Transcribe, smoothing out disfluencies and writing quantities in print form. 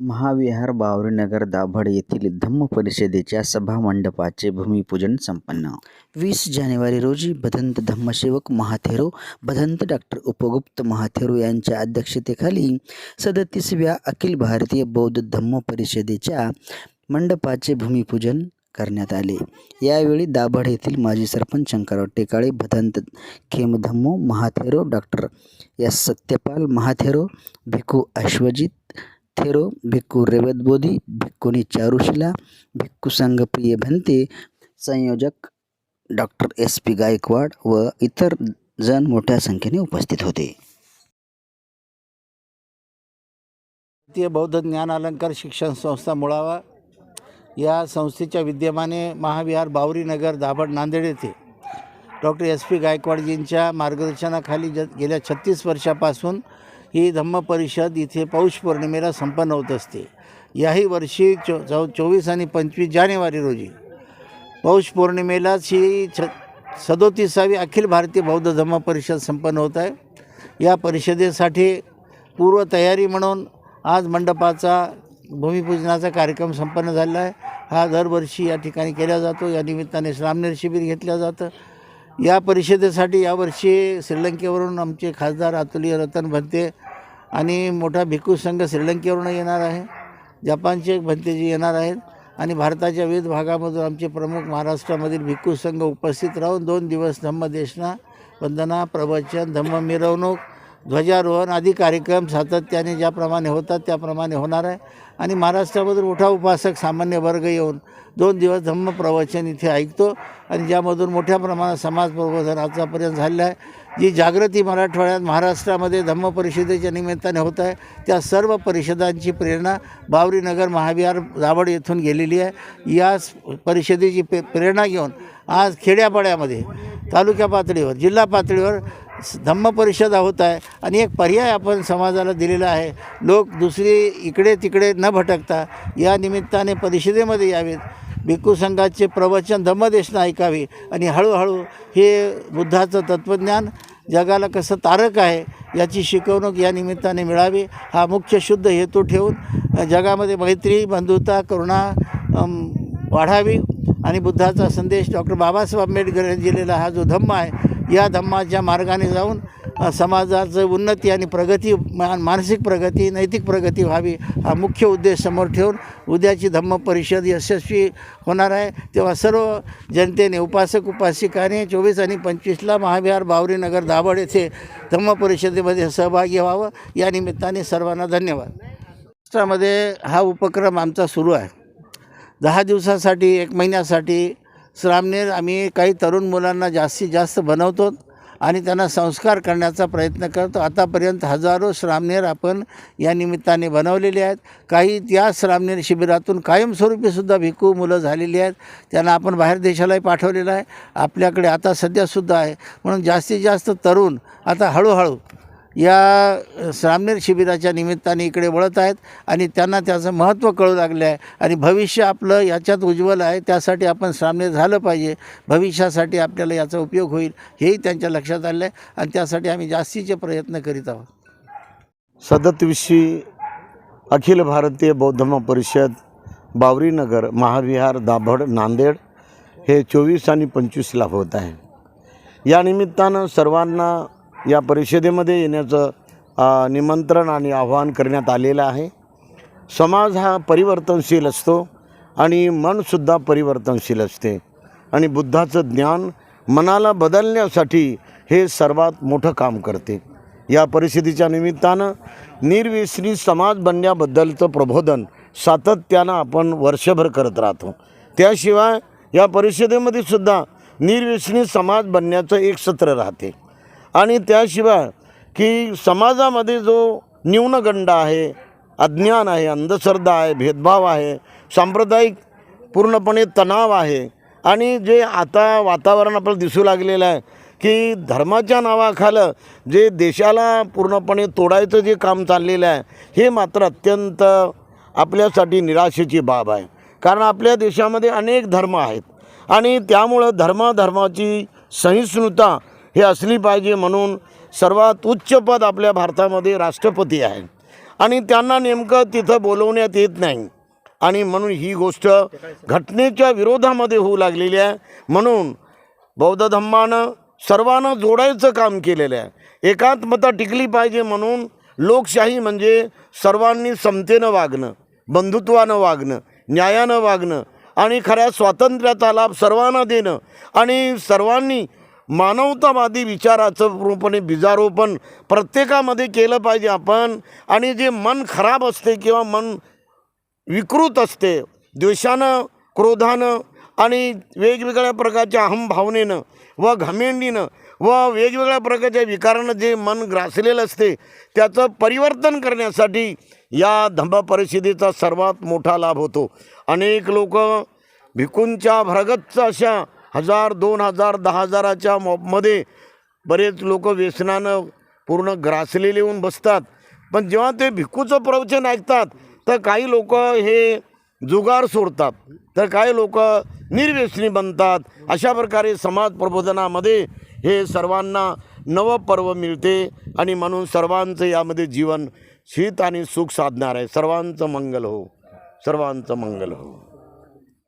महाविहार बावरीनगर दाभड येथील धम्म परिषदेच्या सभामंडपाचे भूमिपूजन संपन्न. 20 जानेवारी रोजी भदंत धम्मसेवक महाथेरो भदंत डॉक्टर उपगुप्त महाथेरो यांच्या अध्यक्षतेखाली 37व्या अखिल भारतीय बौद्ध धम्म परिषदेच्या मंडपाचे भूमिपूजन करण्यात आले. यावेळी दाभड येथील माजी सरपंच शंकरराव टेकाळे, भदंत खेमधम्मो महाथेरो डॉक्टर एस सत्यपाल महाथेरो, भिक्खू अश्वजित थेरो, भिक्खू रेवत बोधी, भिक्खुनी चारुशिला, भिक्खू संघ प्रिय भंते, संयोजक डॉक्टर एस पी गायकवाड व इतर जण मोठ्या संख्येने उपस्थित होते. भारतीय बौद्ध ज्ञान अलंकार शिक्षण संस्था मुळावा या संस्थेच्या विद्यमाने महाविहार बावरीनगर दाभड नांदेड येथे डॉक्टर एस पी गायकवाडजींच्या मार्गदर्शनाखाली गेल्या 36 वर्षापासून ही धम्म परिषद इथे पौष पौर्णिमेला संपन्न होत असते. याही वर्षी 24 आणि 25 जानेवारी रोजी पौष पौर्णिमेलाच ही 37वी अखिल भारतीय बौद्ध धम्म परिषद संपन्न होत आहे. या परिषदेसाठी पूर्वतयारी म्हणून आज मंडपाचा भूमिपूजनाचा कार्यक्रम संपन्न झाला आहे. हा दरवर्षी या ठिकाणी केला जातो. या निमित्ताने श्रामणेर शिबिर घेतलं जातं. या परिषदेसाठी यावर्षी श्रीलंकेवरून आमचे खासदार अतुल्य रतन भंते आणि मोठा भिक्खू संघ श्रीलंकेवरून येणार आहे. जपानचे भंतेजी येणार आहेत आणि भारताच्या विविध भागामधून आमचे प्रमुख महाराष्ट्रामधील भिक्खू संघ उपस्थित राहून 2 दिवस धम्मदेशना, वंदना, प्रवचन, धम्म मिरवणूक, ध्वजारोहण आदी कार्यक्रम सातत्याने ज्याप्रमाणे होतात त्याप्रमाणे होणार आहे. आणि महाराष्ट्रामधून मोठा उपासक सामान्य वर्ग येऊन 2 दिवस धम्म प्रवचन इथे ऐकतो आणि ज्यामधून मोठ्या प्रमाणात समाज प्रबोधन आतापर्यंत झालेलं आहे. जी जागृती मराठवाड्यात महाराष्ट्रामध्ये धम्म परिषदेच्या निमित्ताने होत आहे त्या सर्व परिषदांची प्रेरणा बावरीनगर महाविहार दाभड येथून गेलेली आहे. या परिषदेची प्रेरणा घेऊन आज खेड्यापाड्यामध्ये, तालुका पातळीवर, जिल्हा पातळीवर धम्म परिषद होत आहे आणि एक पर्याय आपण समाजाला दिलेला आहे. लोक दुसरी इकडे तिकडे न भटकता या निमित्ताने परिषदेमध्ये यावेत, भिक्खू संघाचे प्रवचन धम्मदेशना ऐकावे आणि हळूहळू हे बुद्धाचं तत्त्वज्ञान जगाला कसं तारक आहे याची शिकवणूक या निमित्ताने मिळावी हा मुख्य शुद्ध हेतू ठेवून जगामध्ये मैत्री, बंधुता, करुणा वाढावी आणि बुद्धाचा संदेश डॉक्टर बाबासाहेब आंबेडकर यांनी दिलेला हा जो धम्म आहे या धम्माच्या मार्गाने जाऊन समाजाचं उन्नती आणि प्रगती, मानसिक प्रगती, नैतिक प्रगती व्हावी हा मुख्य उद्देश समोर ठेवून उद्याची धम्म परिषद यशस्वी होणार आहे. तेव्हा सर्व जनतेने, उपासक उपासिकाने 24 आणि 25ला महाविहार बावरीनगर दाभड येथे धम्म परिषदेमध्ये सहभागी व्हावं. या निमित्ताने सर्वांना धन्यवाद. महाराष्ट्रामध्ये हा उपक्रम आमचा सुरू आहे. 10 दिवसासाठी, 1 महिन्यासाठी श्रामणेर आम्ही काही तरुण मुलांना जास्तीत जास्त बनवतो आणि त्यांना संस्कार करण्याचा प्रयत्न करतो. आतापर्यंत हजारो श्रामणेर आपण या निमित्ताने बनवलेले आहेत. काही त्या श्रामणेर शिबिरातून कायमस्वरूपीसुद्धा भिक्खू मुलं झालेली आहेत. त्यांना आपण बाहेर देशालाही पाठवलेलं आहे. आपल्याकडे आता सध्यासुद्धा आहे. म्हणून जास्तीत जास्त तरुण आता हळूहळू या श्रामणेर शिबिराच्या निमित्ताने इकडे वळत आहेत आणि त्यांना त्याचं महत्त्व कळू लागले आहे आणि भविष्य आपलं याच्यात उज्ज्वल आहे. त्यासाठी आपण श्रामणेर झालं पाहिजे. भविष्यासाठी आपल्याला याचा उपयोग होईल हेही त्यांच्या लक्षात आलं आहे आणि त्यासाठी आम्ही जास्तीचे प्रयत्न करीत आहोत. 37वी अखिल भारतीय बौद्ध धम्म परिषद बावरीनगर महाविहार दाभड नांदेड हे 24 आणि 25ला होत आहे. या निमित्तानं सर्वांना या परिषदेमध्ये येण्याचं निमंत्रण आणि आवाहन करण्यात आलेलं आहे. समाज हा परिवर्तनशील असतो आणि मनसुद्धा परिवर्तनशील असते आणि बुद्धाचं ज्ञान मनाला बदलण्यासाठी हे सर्वात मोठं काम करते. या परिषदेच्या निमित्तानं निर्व्यसनी समाज बनण्याबद्दलचं प्रबोधन सातत्यानं आपण वर्षभर करत राहतो. त्याशिवाय या परिषदेमध्ये सुद्धा निर्व्यसनी समाज बनण्याचं एक सत्र राहते आणि त्याशिवाय की समाजामध्ये जो न्यूनगंड आहे, अज्ञान आहे, अंधश्रद्धा आहे, भेदभाव आहे, सांप्रदायिक पूर्णपणे तणाव आहे आणि जे आता वातावरण आपल्याला दिसू लागलेलं आहे की धर्माच्या नावाखालं जे देशाला पूर्णपणे तोडायचं जे काम चाललेलं आहे हे मात्र अत्यंत आपल्यासाठी निराशेची बाब आहे. कारण आपल्या देशामध्ये अनेक धर्म आहेत आणि त्यामुळं धर्माची सहिष्णुता हे असली पाहिजे. म्हणून सर्वात उच्च पद आपल्या भारतामध्ये राष्ट्रपती आहे आणि त्यांना नेमकं तिथं बोलवण्यात येत नाही आणि म्हणून ही गोष्ट घटनेच्या विरोधामध्ये होऊ लागलेली आहे. म्हणून बौद्ध धम्मानं सर्वांना जोडायचं काम केलेलं आहे. एकात्मता टिकली पाहिजे म्हणून लोकशाही म्हणजे सर्वांनी समतेनं वागणं, बंधुत्वानं वागणं, न्यायानं वागणं आणि खऱ्या स्वातंत्र्याचा लाभ सर्वांना देणं आणि सर्वांनी मानवतावादी विचाराचं पूर्णपणे बीजारोपण प्रत्येकामध्ये केलं पाहिजे आपण. आणि जे मन खराब असते किंवा मन विकृत असते द्वेषानं, क्रोधानं आणि वेगवेगळ्या प्रकारच्या अहंभावनेनं व घमेंडीनं व वेगवेगळ्या प्रकारच्या विकारानं जे मन ग्रासलेलं असते त्याचं परिवर्तन करण्यासाठी या धम्म परिषदेचा सर्वात मोठा लाभ होतो. अनेक लोक भिकूंच्या भरगच्च अशा 1000, 2000, 10,000च्या मॉबमध्ये बरेच लोक व्यसनानं पूर्ण ग्रासलेले येऊन बसतात. पण जेव्हा ते भिक्खूचं प्रवचन ऐकतात तर काही लोक हे जुगार सोडतात, तर काही लोक निर्व्यसनी बनतात. अशा प्रकारे समाज प्रबोधनामध्ये हे सर्वांना नवपर्व मिळते आणि म्हणून सर्वांचं यामध्ये जीवन शीत आणि सुख साधणार आहे. सर्वांचं मंगल हो, सर्वांचं मंगल हो.